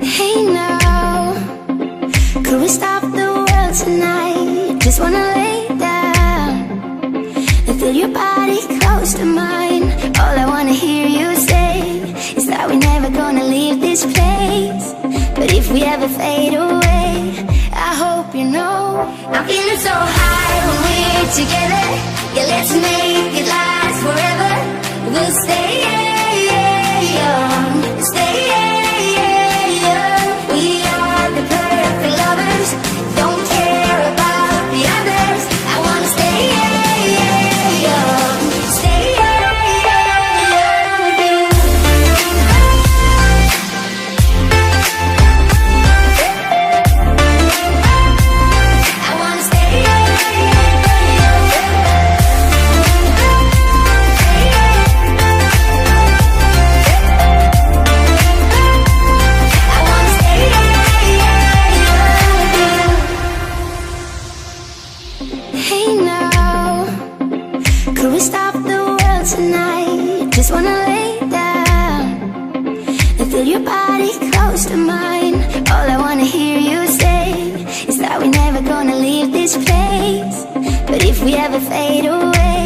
Hey now, could we stop the world tonight? Just wanna lay down and feel your body close to mine. All I wanna hear you say is that we're never gonna leave this place. But if we ever fade away, I hope you know I'm feeling so high when we're together. Yeah, let's make it last forever. We'll stay young, stay young. We are the perfect lovers, don't care about the others. I wanna stay young, stay young with you. I wanna stay young. I wanna stay young. Hey now, could we stop the world tonight? Just wanna lay down and feel your body close to mine. All I wanna hear you say is that we're never gonna leave this place. But if we ever fade away,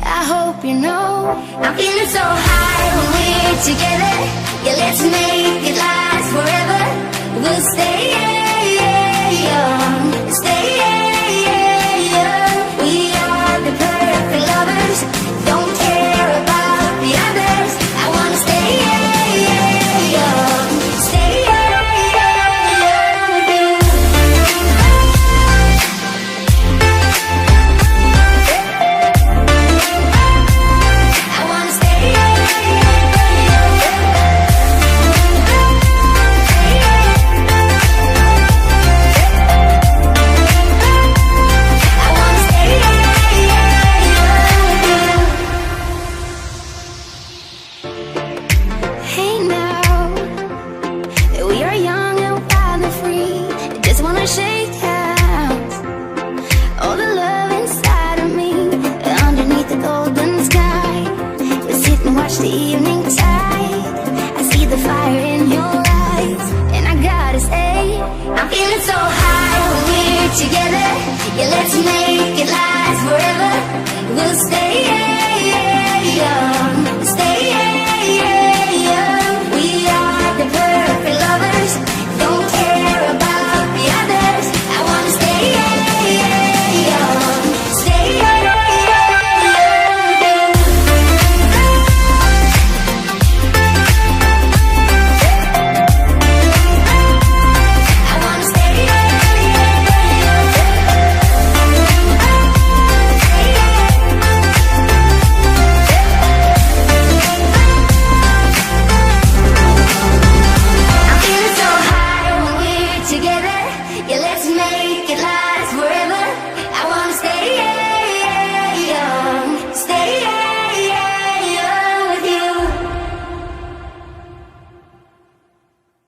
I hope you know I'm feeling so high when we're together. Yeah, let's make it last forever. We'll stay young, stay young. We are the perfect lovers, don't care about the others. I wanna stay young, stay young with you. I wanna stay young. I wanna stay young. Hey now, we are young and wild and free. Just wanna shake